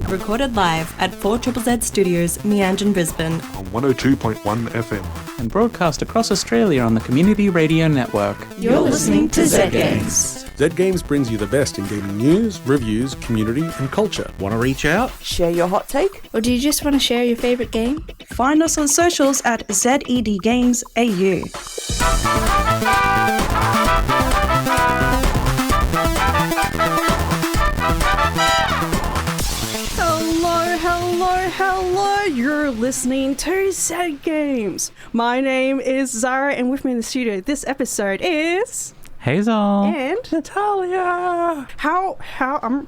recorded live at 4ZZZ Studios, Meanjin, Brisbane. On 102.1 FM. And broadcast across Australia on the Community Radio Network. You're listening to Zed Games. Zed Games brings you the best in gaming news, reviews, community and culture. Want to reach out? Share your hot take? Or do you just want to share your favourite game? Find us on socials at Zed Games AU. Hello, you're listening to Zed Games. My name is Zahra, and with me in the studio this episode is... Hazel. And... Natalia. How I'm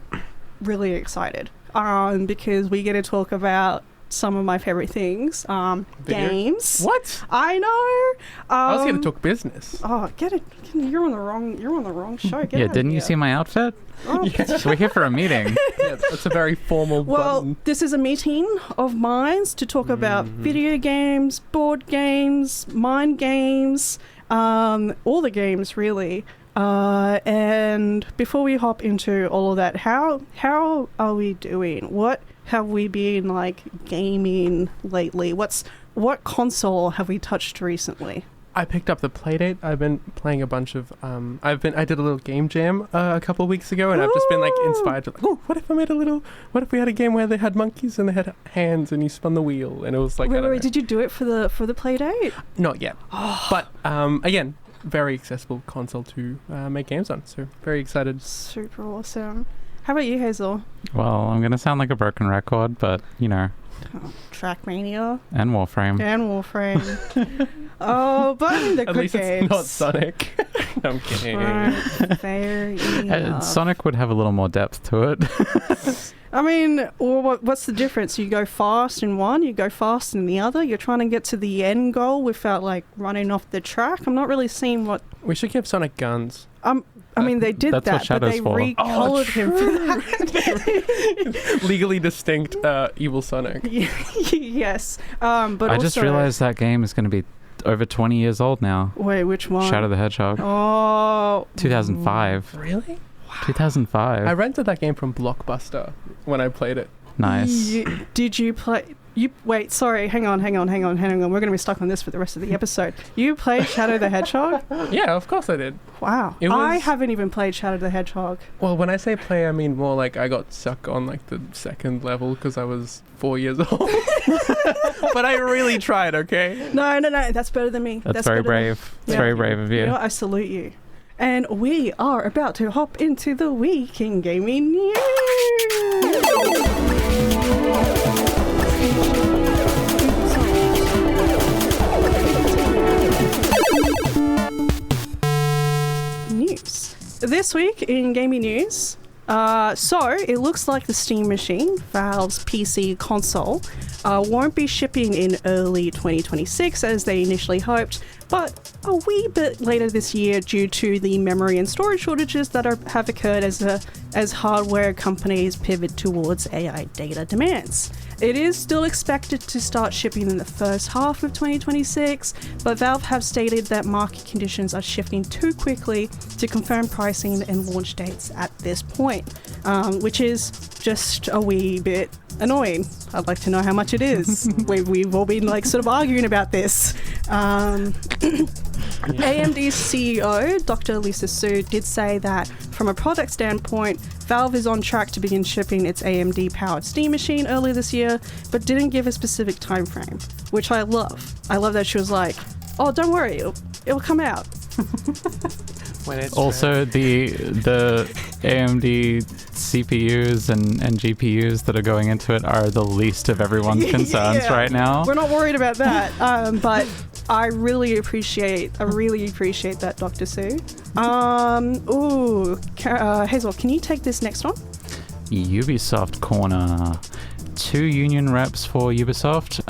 really excited, because we get to talk about some of my favorite things, games. What? I know. I was going to talk business. Oh, get it. You're on the wrong show. Get Yeah, out of didn't you here. see my outfit? Oh. We're here for a meeting. Yeah, that's a very formal button. This is a meeting of minds to talk about video games, board games, mind games, all the games really. And before we hop into all of that, how are we doing? What have we been gaming lately? What console have we touched recently? I picked up the Playdate. I've been playing a bunch of I did a little game jam a couple of weeks ago, and I've just been inspired to what if we had a game where they had monkeys and they had hands and you spun the wheel and it was wait, did you do it for the Playdate? Not yet. But again, very accessible console to make games on, so very excited. Super awesome. How about you, Hazel? Well, I'm going to sound like a broken record, but, Trackmania. And Warframe. Oh, but I mean the At good least games. it's not Sonic. No, I'm kidding. Right, fair enough. Sonic would have a little more depth to it. I mean, what's the difference? You go fast in one, you go fast in the other. You're trying to get to the end goal without running off the track. I'm not really seeing what... We should give Sonic guns. I mean, they did That's that, what but Shadow's they for. recolored him for that. Legally distinct evil Sonic. Yes. But I also, just realized that game is going to be over 20 years old now. Wait, which one? Shadow the Hedgehog. Oh. 2005. Really? Wow. 2005. I rented that game from Blockbuster when I played it. Nice. Did you play... Wait, sorry, hang on. We're going to be stuck on this for the rest of the episode. You played Shadow the Hedgehog? Yeah, of course I did. Wow. I haven't even played Shadow the Hedgehog. Well, when I say play, I mean more I got stuck on the second level because I was 4 years old. But I really tried, okay? No, that's better than me. That's very brave. It's very brave of you. You know, I salute you. And we are about to hop into the week in gaming news. This week in gaming news, so it looks like the Steam Machine, Valve's PC console, won't be shipping in early 2026 as they initially hoped, but a wee bit later this year due to the memory and storage shortages that have occurred as hardware companies pivot towards AI data demands. It is still expected to start shipping in the first half of 2026, but Valve have stated that market conditions are shifting too quickly to confirm pricing and launch dates at this point, which is just a wee bit annoying. I'd like to know how much it is. We've all been sort of arguing about this. AMD's CEO, Dr. Lisa Su, did say that from a product standpoint, Valve is on track to begin shipping its AMD-powered Steam Machine early this year, but didn't give a specific time frame, which I love. I love that she was like, oh, don't worry, it'll come out. Also, the AMD CPUs and GPUs that are going into it are the least of everyone's concerns right now. We're not worried about that, but I really appreciate that, Dr. Sue. Hazel, can you take this next one? Ubisoft Corner. 2 union reps for Ubisoft,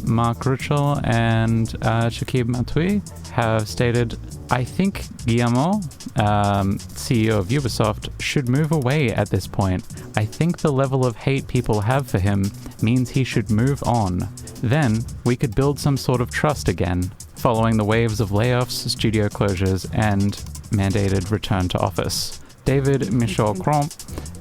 Mark Ruchel and Shakib Matoui, have stated, I think Guillermo, CEO of Ubisoft, should move away at this point. I think the level of hate people have for him means he should move on. Then we could build some sort of trust again, following the waves of layoffs, studio closures, and mandated return to office. David Michaud Cromp,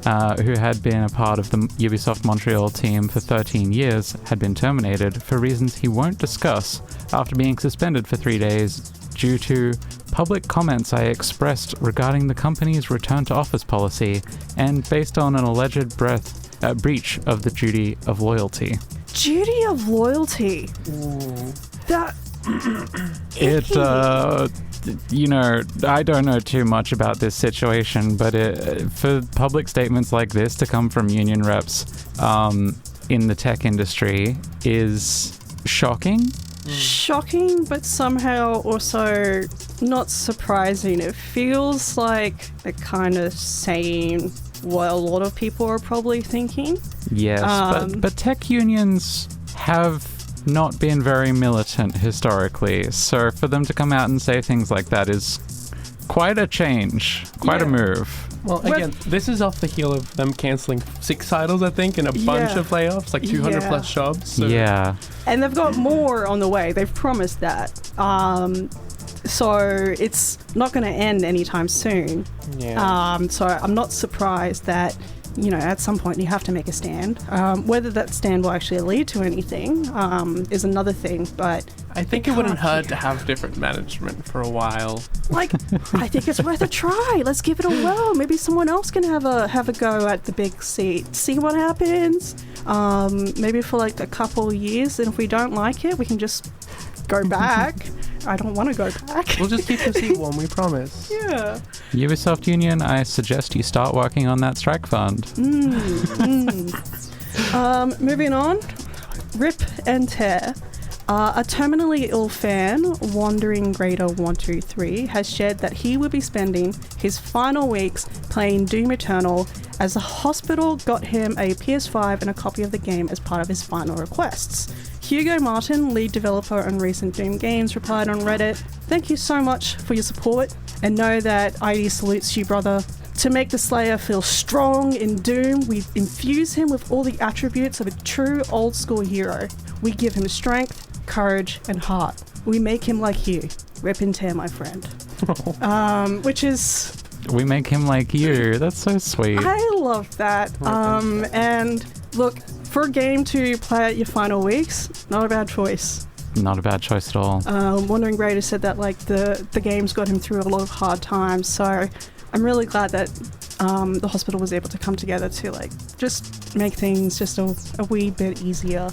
who had been a part of the Ubisoft Montreal team for 13 years, had been terminated for reasons he won't discuss after being suspended for 3 days due to public comments I expressed regarding the company's return to office policy and based on an alleged breach of the duty of loyalty. Duty of loyalty. That... I don't know too much about this situation, but for public statements like this to come from union reps in the tech industry is shocking. Shocking, but somehow also not surprising. It feels like they're kind of saying what a lot of people are probably thinking. Yes, but tech unions have not been very militant historically, so for them to come out and say things like that is quite a change, quite a move. Well, again, this is off the heel of them cancelling 6 titles, I think, and a bunch of layoffs, like 200 plus jobs. So. Yeah. And they've got more on the way. They've promised that. So it's not going to end anytime soon. Yeah. So I'm not surprised that, at some point you have to make a stand. Whether that stand will actually lead to anything is another thing, but... I think it wouldn't hurt to have different management for a while. I think it's worth a try. Let's give it a whirl. Maybe someone else can have a go at the big seat. See what happens. Maybe for like a couple of years, and if we don't like it, we can just go back. I don't want to go back. We'll just keep the seat warm, we promise. Yeah. Ubisoft Union, I suggest you start working on that strike fund. Moving on. Rip and tear. A terminally ill fan, Wandering Grader 123, has shared that he will be spending his final weeks playing Doom Eternal as the hospital got him a PS5 and a copy of the game as part of his final requests. Hugo Martin, lead developer on recent Doom games, replied on Reddit, "Thank you so much for your support, and know that ID salutes you, brother. To make the Slayer feel strong in Doom, we infuse him with all the attributes of a true old-school hero. We give him strength, courage, and heart. We make him like you. Rip and tear, my friend." Which is... We make him like you. That's so sweet. I love that. And look, for a game to play at your final weeks, not a bad choice. Not a bad choice at all. Wandering Grader said that like the game's got him through a lot of hard times, so I'm really glad that the hospital was able to come together to like just make things just a wee bit easier.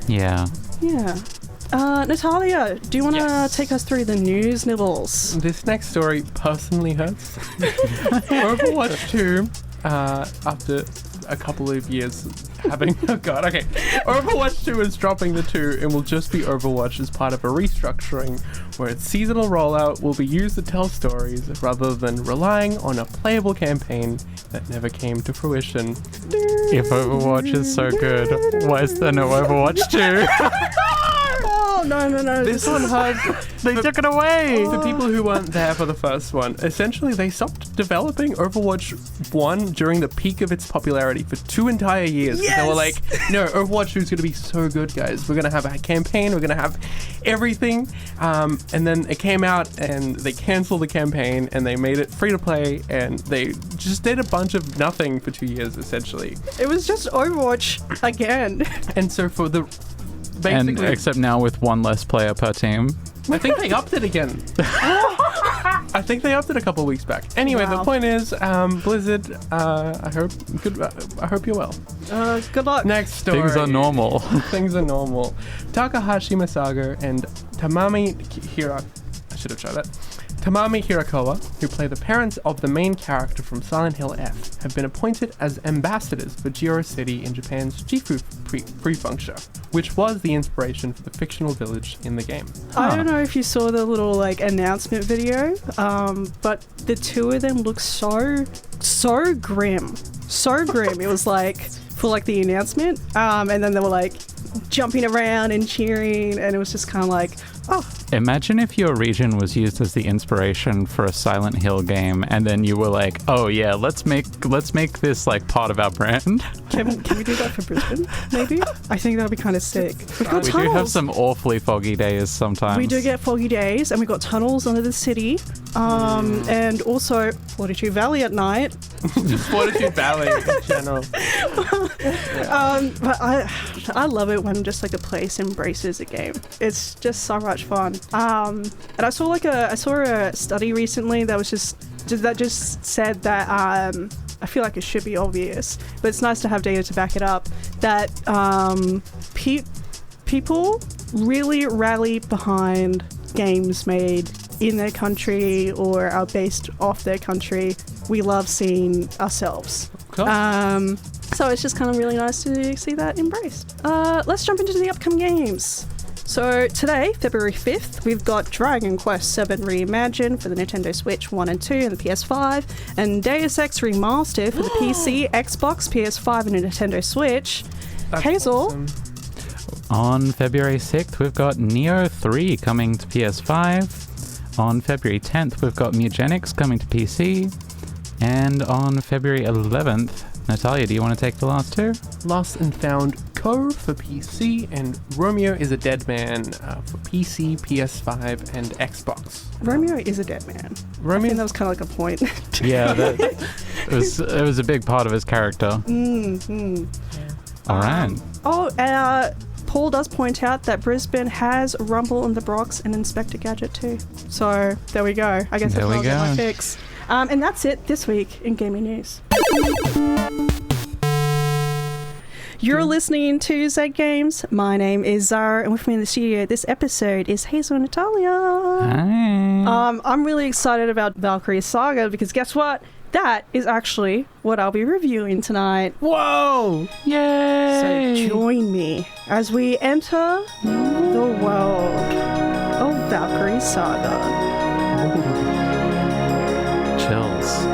Yeah. Yeah. Natalia, do you want to take us through the news nibbles? This next story personally hurts. Overwatch 2, after a couple of years having... Oh god, okay. Overwatch 2 is dropping the 2 and will just be Overwatch as part of a restructuring where its seasonal rollout will be used to tell stories rather than relying on a playable campaign that never came to fruition. If Overwatch is so good, why is there no Overwatch 2? Oh, no. This one hurts. They took it away! For people who weren't there for the first one, essentially they stopped developing Overwatch 1 during the peak of its popularity for 2 entire years. Yes! They were like, no, Overwatch 2 is going to be so good, guys. We're going to have a campaign, we're going to have everything. And then it came out and they canceled the campaign and they made it free to play and they just did a bunch of nothing for 2 years, essentially. It was just Overwatch again. And so for the... And except now with one less player per team. I think they upped it again. I think they upped it a couple of weeks back. Anyway, The point is, Blizzard, I hope you're well. Good luck. Next story. Things are normal. Things are normal. Takahashi Masago and Tamami Hirakawa, who play the parents of the main character from Silent Hill F, have been appointed as ambassadors for Jiro City in Japan's Gifu prefecture, which was the inspiration for the fictional village in the game. I don't know if you saw the little announcement video, but the two of them look so grim. So grim. It was for the announcement, and then they were jumping around and cheering, and it was just kind of oh. Imagine if your region was used as the inspiration for a Silent Hill game, and then you were like, "Oh yeah, let's make this part of our brand." Can we do that for Brisbane? Maybe. I think that'd be kind of sick. We've got we tunnels. do have some awfully foggy days sometimes. We do get foggy days, and we've got tunnels under the city, and also 42 Valley at night. Fortitude Ballet in general. But I love it when just like a place embraces a game. It's just so much fun. And I saw a study recently that was just said that I feel like it should be obvious, but it's nice to have data to back it up, that people really rally behind games made in their country or are based off their country. We love seeing ourselves. Cool. So it's just kind of really nice to see that embraced. Let's jump into the upcoming games. So today, February 5th, we've got Dragon Quest VII Reimagined for the Nintendo Switch 1 and 2 and the PS5, and Deus Ex Remastered for the PC, Xbox, PS5 and Nintendo Switch. That's Hazel. awesome. On February 6th, we've got Neo 3 coming to PS5. On February 10th, we've got Mutagenics coming to PC. And on February 11th, Natalia, do you want to take the last two? Lost and Found Co. for PC and Romeo is a Dead Man for PC, PS5 and Xbox. Romeo is a dead man. I think that was kind of like a point. Yeah, it was a big part of his character. Mm-hmm. All right. Paul does point out that Brisbane has Rumble in the Bronx and Inspector Gadget too. So there we go. I guess There we I'll get my go. fix. And that's it this week in gaming news. You're listening to Zed Games. My name is Zahra, and with me in the studio this episode is Hazel and Natalia. Hi. I'm really excited about Valkyrie Saga because guess what? That is actually what I'll be reviewing tonight. Whoa! Yay! So join me as we enter the world of Valkyrie Saga. Chills.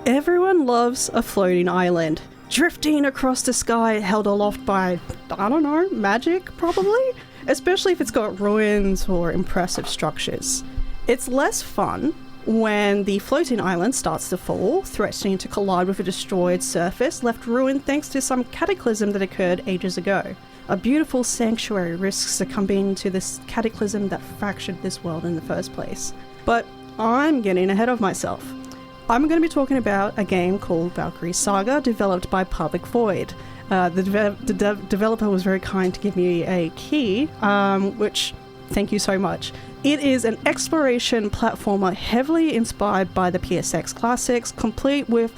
Everyone loves a floating island, drifting across the sky held aloft by, I don't know, magic probably? Especially if it's got ruins or impressive structures. It's less fun when the floating island starts to fall, threatening to collide with a destroyed surface left ruined thanks to some cataclysm that occurred ages ago. A beautiful sanctuary risks succumbing to this cataclysm that fractured this world in the first place. But I'm getting ahead of myself. I'm going to be talking about a game called Valkyrie Saga, developed by Public Void. The developer was very kind to give me a key, which, thank you so much. It is an exploration platformer heavily inspired by the PSX classics, complete with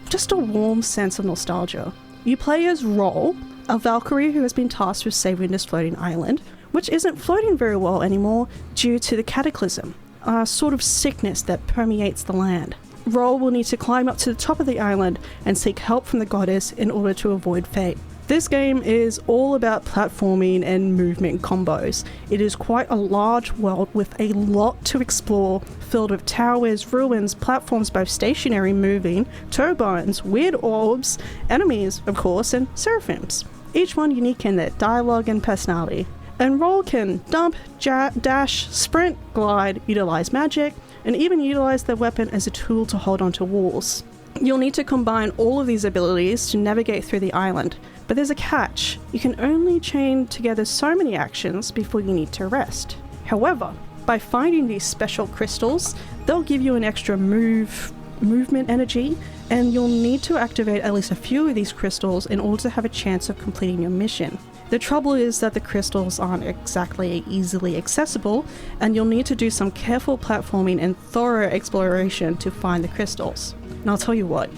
just a warm sense of nostalgia. You play as Roll, a Valkyrie who has been tasked with saving this floating island, which isn't floating very well anymore due to the cataclysm, a sort of sickness that permeates the land. Roll will need to climb up to the top of the island and seek help from the goddess in order to avoid fate. This game is all about platforming and movement combos. It is quite a large world with a lot to explore, filled with towers, ruins, platforms both stationary moving, turbines, weird orbs, enemies, of course, and seraphims. Each one unique in their dialogue and personality. And Roll can dump, dash, sprint, glide, utilize magic, and even utilize their weapon as a tool to hold onto walls. You'll need to combine all of these abilities to navigate through the island, but there's a catch. You can only chain together so many actions before you need to rest. However, by finding these special crystals, they'll give you an extra movement energy, and you'll need to activate at least a few of these crystals in order to have a chance of completing your mission. The trouble is that the crystals aren't exactly easily accessible, and you'll need to do some careful platforming and thorough exploration to find the crystals. And I'll tell you what,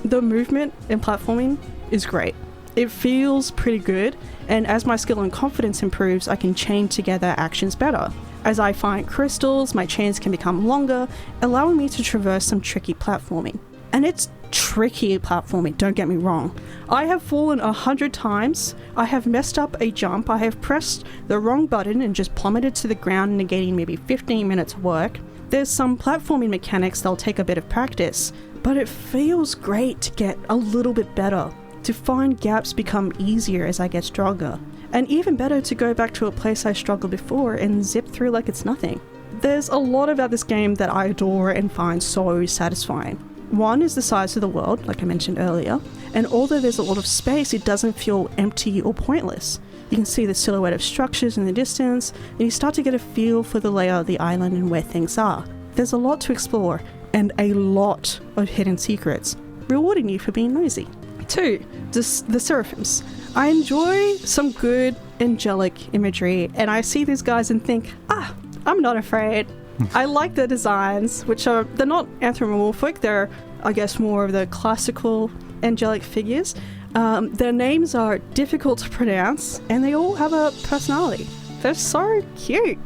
the movement and platforming is great. It feels pretty good, and as my skill and confidence improves, I can chain together actions better. As I find crystals, my chains can become longer, allowing me to traverse some tricky platforming. And it's tricky platforming, don't get me wrong. I have fallen 100 times, I have messed up a jump, I have pressed the wrong button and just plummeted to the ground, negating maybe 15 minutes of work. There's some platforming mechanics that'll take a bit of practice, but it feels great to get a little bit better, to find gaps become easier as I get stronger, and even better to go back to a place I struggled before and zip through like it's nothing. There's a lot about this game that I adore and find so satisfying. One is the size of the world, like I mentioned earlier, and although there's a lot of space, it doesn't feel empty or pointless. You can see the silhouette of structures in the distance, and you start to get a feel for the layout of the island and where things are. There's a lot to explore, and a lot of hidden secrets, rewarding you for being nosy. 2. The Seraphims. I enjoy some good angelic imagery, and I see these guys and think, I'm not afraid. I like their designs, they're not anthropomorphic, they're, I guess, more of the classical angelic figures. Their names are difficult to pronounce, and they all have a personality. They're so cute.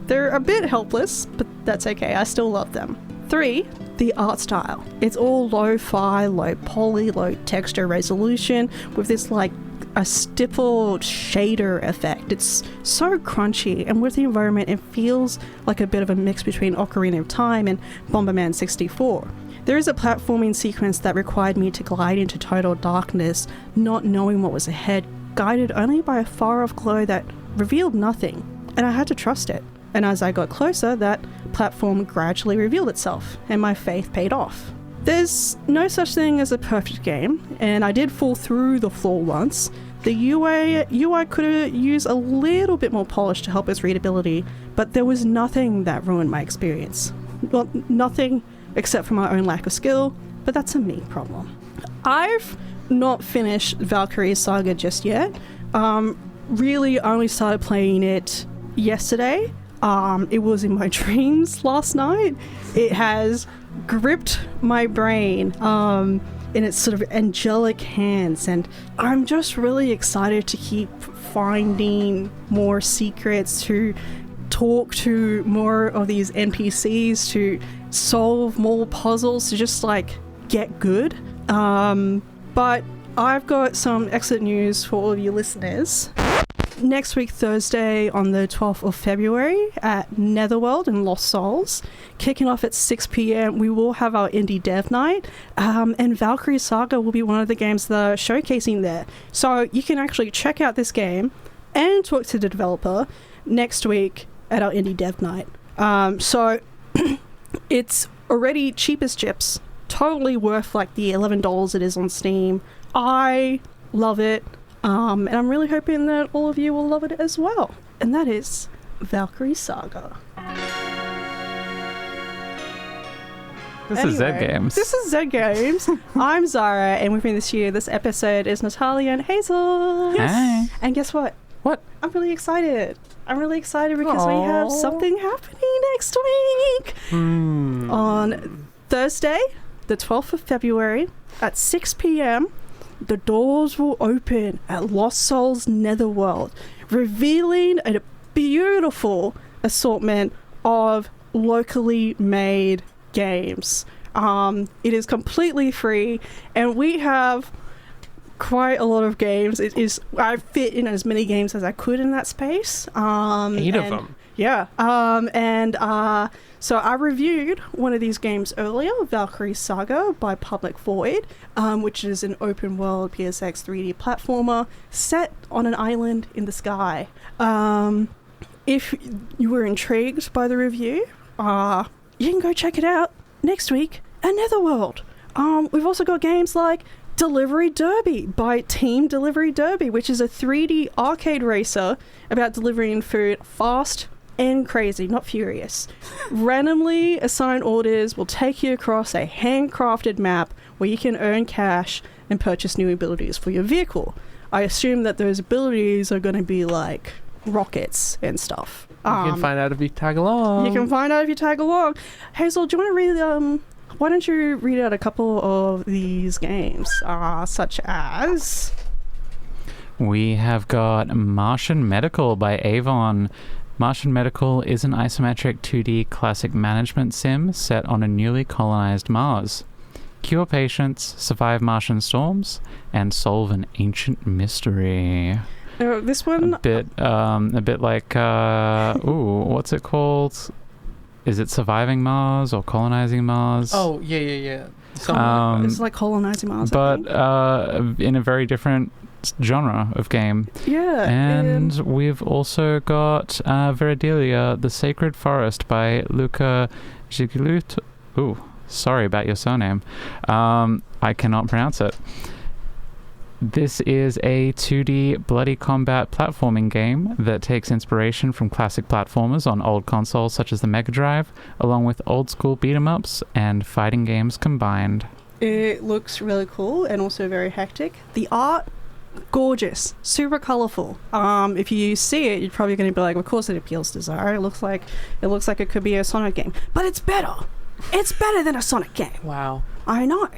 They're a bit helpless, but that's okay, I still love them. 3. The art style. It's all lo-fi, low poly, low texture resolution, with this like a stippled shader effect. It's so crunchy, and with the environment it feels like a bit of a mix between Ocarina of Time and Bomberman 64. There is a platforming sequence that required me to glide into total darkness, not knowing what was ahead, guided only by a far-off glow that revealed nothing, and I had to trust it. And as I got closer, that platform gradually revealed itself, and my faith paid off. There's no such thing as a perfect game, and I did fall through the floor once. The UI could use a little bit more polish to help its readability, but there was nothing that ruined my experience. Well, nothing except for my own lack of skill, but that's a me problem. I've not finished Valkyrie Saga just yet. Really only started playing it yesterday. It was in my dreams last night. It has gripped my brain in its sort of angelic hands, and I'm just really excited to keep finding more secrets, to talk to more of these NPCs, to solve more puzzles, to just like get good. But I've got some excellent news for all of you listeners. Next week, Thursday, on the 12th of February at Netherworld in Lost Souls, kicking off at 6 p.m, we will have our indie dev night, and Valkyrie Saga will be one of the games that are showcasing there. So you can actually check out this game and talk to the developer next week at our indie dev night. So it's already cheap as chips, totally worth like the $11 it is on Steam. I love it. And I'm really hoping that all of you will love it as well. And that is Valkyrie Saga. This is Zed Games. This is Zed Games. I'm Zahra, and with me this year, this episode is Natalia and Hazel. Yes. Hi. And guess what? What? I'm really excited. because we have something happening next week. On Thursday, the 12th of February at 6 p.m, the doors will open at Lost Souls Netherworld, revealing a beautiful assortment of locally made games. It is completely free, and we have quite a lot of games. I fit in as many games as I could in that space. 8 of them. Yeah. So I reviewed one of these games earlier, Valkyrie Saga by Public Void, which is an open world PSX 3D platformer set on an island in the sky. If you were intrigued by the review, you can go check it out next week at Netherworld. We've also got games like Delivery Derby by Team Delivery Derby, which is a 3D arcade racer about delivering food fast and crazy, not furious. Randomly assigned orders will take you across a handcrafted map where you can earn cash and purchase new abilities for your vehicle. I assume that those abilities are going to be like rockets and stuff. You can find out if you tag along. You can find out if you tag along. Hazel, do you want to read why don't you read out a couple of these games, such as... We have got Martian Medical by Avon. Martian Medical is an isometric 2D classic management sim set on a newly colonized Mars. Cure patients, survive Martian storms, and solve an ancient mystery. This one... A bit like, what's it called? Is it Surviving Mars or Colonizing Mars? Oh, yeah. It's like Colonizing Mars, but in a very different genre of game. Yeah. And we've also got Veredilia, The Sacred Forest by Luca Gigliuto. Ooh, sorry about your surname. I cannot pronounce it. This is a 2D bloody combat platforming game that takes inspiration from classic platformers on old consoles such as the Mega Drive, along with old school beat-em-ups and fighting games combined. It looks really cool and also very hectic. The art, gorgeous, super colourful. If you see it, you're probably going to be like, of course it appeals to Zahra. It looks like it could be a Sonic game, but it's better. It's better than a Sonic game. Wow. I know.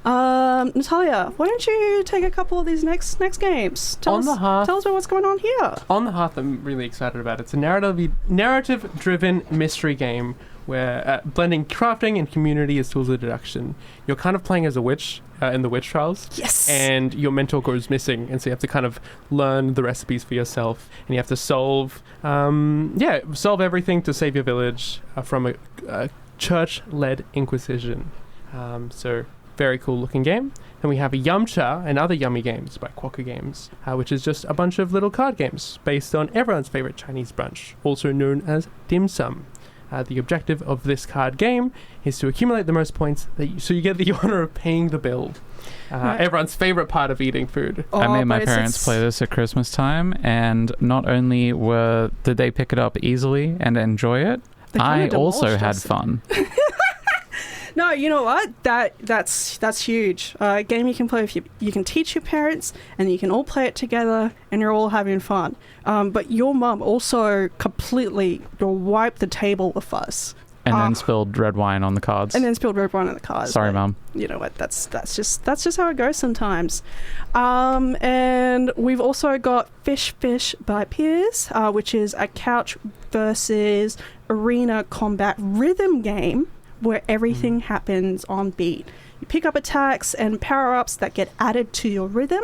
Natalia, why don't you take a couple of these next games? Tell us about what's going on here. On the Hearth, I'm really excited about. It's a narrative-driven mystery game where blending crafting and community as tools of deduction. You're kind of playing as a witch in the witch trials. Yes. And your mentor goes missing, and so you have to kind of learn the recipes for yourself, and you have to solve everything to save your village from a church-led inquisition. So very cool looking game. And we have a Yumcha and Other Yummy Games by Quokka Games, which is just a bunch of little card games based on everyone's favorite Chinese brunch, also known as dim sum. The objective of this card game is to accumulate the most points so you get the honor of paying the bill. Everyone's favorite part of eating food. I made my parents play this at Christmas time, and not only did they pick it up easily and enjoy it, I also had fun. No, you know what? That's huge. A game you can play with you can teach your parents, and you can all play it together, and you're all having fun. But your mum also completely wiped the table with us. And then spilled red wine on the cards. Sorry, Mum. You know what? That's just how it goes sometimes. And we've also got Fish by Piers, which is a couch versus arena combat rhythm game where everything happens on beat. You pick up attacks and power-ups that get added to your rhythm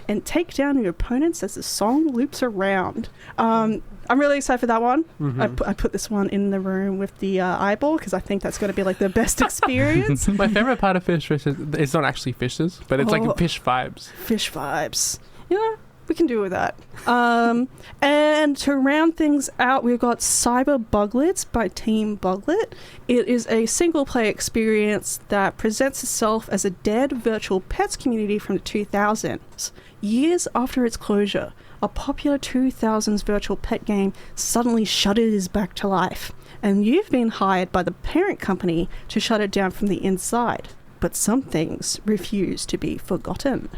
and take down your opponents as the song loops around. I'm really excited for that one. Mm-hmm. I put this one in the room with the eyeball because I think that's going to be like the best experience. My favorite part of Fish is it's not actually fishes, but it's like fish vibes. Fish vibes. Yeah, we can do with that. And to round things out, we've got Cyber Buglets by Team Buglet. It is a single-player experience that presents itself as a dead virtual pets community from the 2000s. Years after its closure, a popular 2000s virtual pet game suddenly shudders back to life, and you've been hired by the parent company to shut it down from the inside. But some things refuse to be forgotten.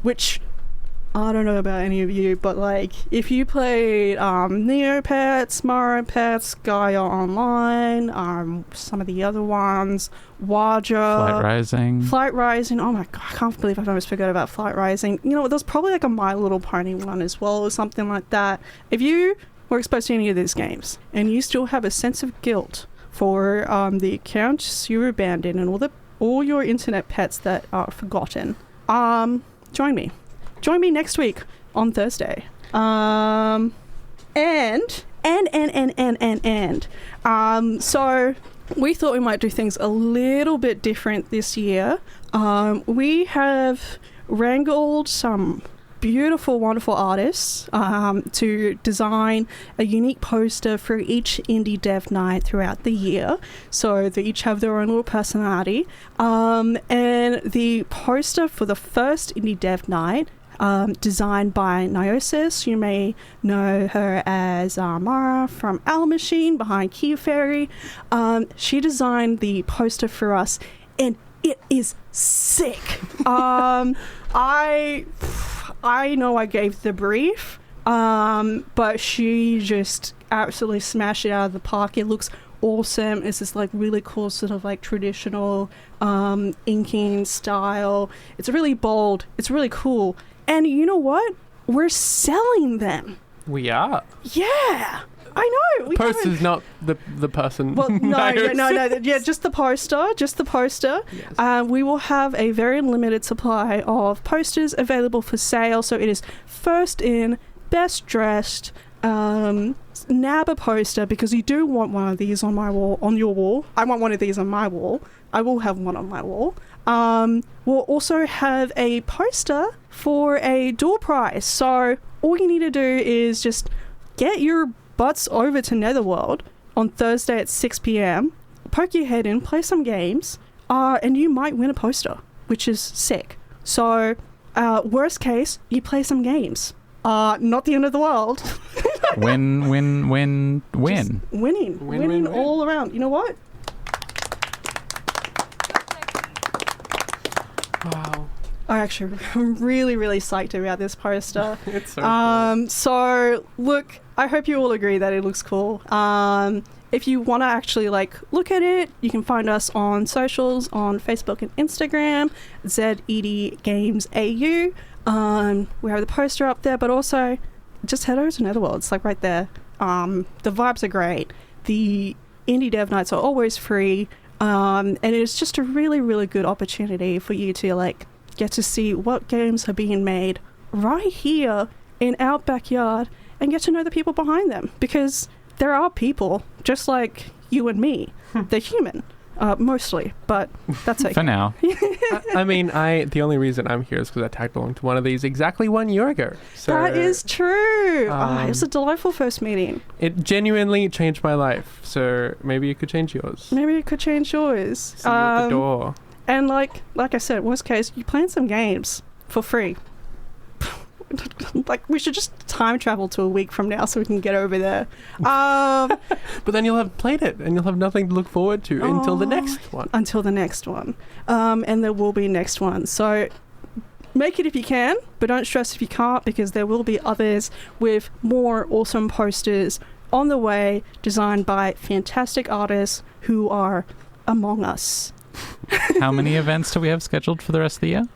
Which, I don't know about any of you, but like, if you played Neopets, Mario Pets, Gaia Online, some of the other ones, Waja, Flight Rising, oh my god, I can't believe I've almost forgot about Flight Rising. You know, there's probably like a My Little Pony one as well, or something like that. If you were exposed to any of these games, and you still have a sense of guilt for the accounts you abandoned and all your internet pets that are forgotten, join me. Join me next week on Thursday. So we thought we might do things a little bit different this year. We have wrangled some beautiful, wonderful artists to design a unique poster for each indie dev night throughout the year. So they each have their own little personality. And the poster for the first indie dev night, designed by Nyosis. You may know her as Mara from Owl Machine behind Key Fairy. She designed the poster for us, and it is sick. I know I gave the brief, but she just absolutely smashed it out of the park. It looks awesome. It's this like really cool sort of like traditional inking style. It's really bold. It's really cool. And you know what? We're selling them. We are. Yeah. I know. The poster's not the person. Well, no. Yeah, just the poster. Yes. We will have a very limited supply of posters available for sale. So it is first in, best dressed, nab a poster, because you do want one of these on my wall, on your wall. I want one of these on my wall. I will have one on my wall. We'll also have a poster for a door prize. So all you need to do is just get your butts over to Netherworld on Thursday at 6 p.m, poke your head in, play some games, and you might win a poster, which is sick. So Worst case, you play some games. Not the end of the world. Win. Just winning win. all around. You know what? Wow. I'm really, really psyched about this poster. It's so cool. So look, I hope you all agree that it looks cool. If you want to actually look at it, you can find us on socials on Facebook and Instagram, Zed Games AU. We have the poster up there, but also just head over to Netherworld. It's right there. The vibes are great. The indie dev nights are always free. And it's just a really, really good opportunity for you to get to see what games are being made right here in our backyard and get to know the people behind them, because there are people just like you and me. They're human, mostly, but that's okay. For now. The only reason I'm here is because I tagged along to one of these exactly 1 year ago. So that is true. It was a delightful first meeting. it genuinely changed my life. So maybe it could change yours. Maybe it could change yours. See you at the door. And like I said, worst case, you plan some games for free. We should just time travel to a week from now so we can get over there. But then you'll have played it and you'll have nothing to look forward to until the next one. Until the next one. And there will be next one. So make it if you can, but don't stress if you can't, because there will be others with more awesome posters on the way, designed by fantastic artists who are among us. How many events do we have scheduled for the rest of the year?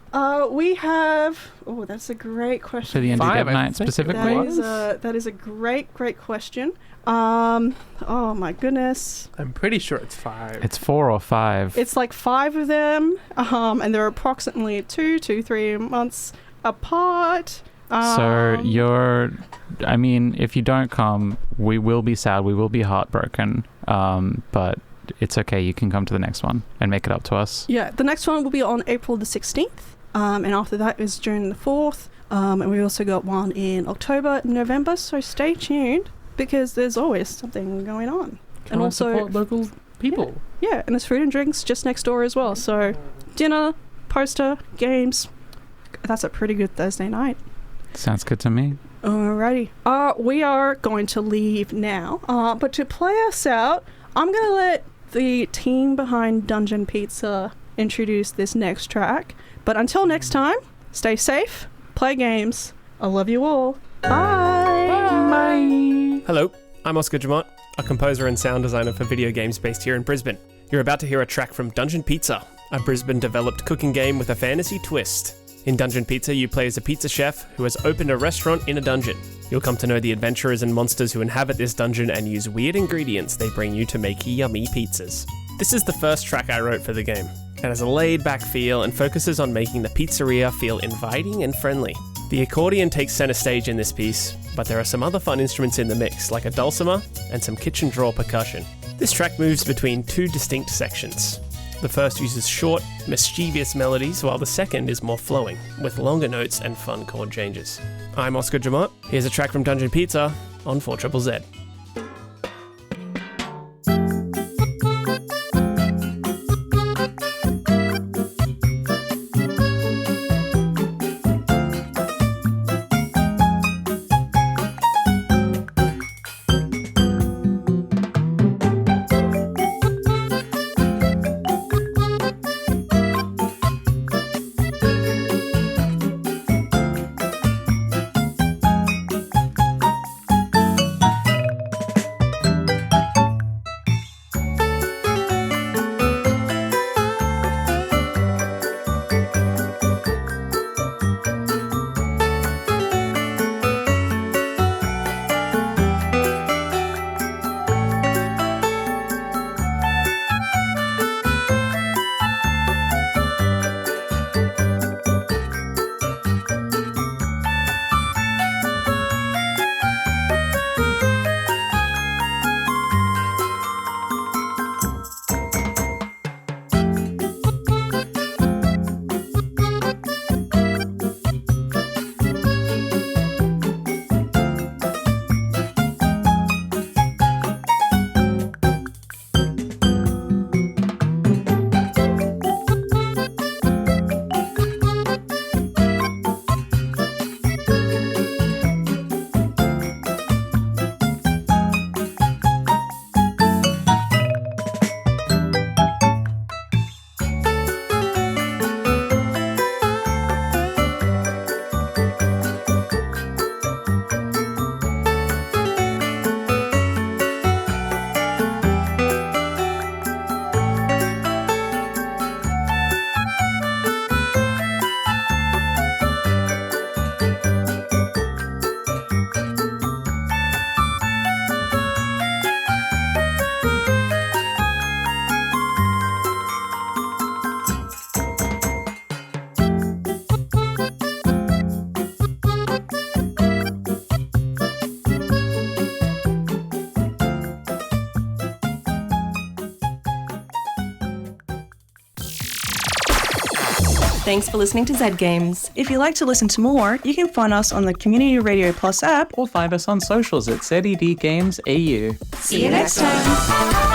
We have... Oh, that's a great question. For the Indie 5, Dev I Night think. specifically? That is a great question. Oh my goodness. I'm pretty sure it's 5. It's 4 or 5. It's 5 of them, and they're approximately 3 months apart. So if you don't come, we will be sad, we will be heartbroken, but it's okay, you can come to the next one and make it up to us. Yeah, the next one will be on April the 16th, and after that is June the 4th, and we also got one in October and November, so stay tuned, because there's always something going on. Can and also support local people. Yeah, and there's food and drinks just next door as well, so dinner, poster, games, that's a pretty good Thursday night. Sounds good to me. Alrighty. We are going to leave now, but to play us out, I'm going to let the team behind Dungeon Pizza introduce this next track. But until next time, stay safe, play games. I love you all. Bye. Bye. Hello, I'm Oscar Jamont, a composer and sound designer for video games based here in Brisbane. You're about to hear a track from Dungeon Pizza, a Brisbane-developed cooking game with a fantasy twist. In Dungeon Pizza, you play as a pizza chef who has opened a restaurant in a dungeon. You'll come to know the adventurers and monsters who inhabit this dungeon and use weird ingredients they bring you to make yummy pizzas. This is the first track I wrote for the game. It has a laid-back feel and focuses on making the pizzeria feel inviting and friendly. The accordion takes center stage in this piece, but there are some other fun instruments in the mix, like a dulcimer and some kitchen drawer percussion. This track moves between 2 distinct sections. The first uses short, mischievous melodies, while the second is more flowing, with longer notes and fun chord changes. I'm Oscar Jamont. Here's a track from Dungeon Pizza on 4ZZZ. Thanks for listening to Zed Games. If you'd like to listen to more, you can find us on the Community Radio Plus app. Or find us on socials at Zed Games AU. See you next time.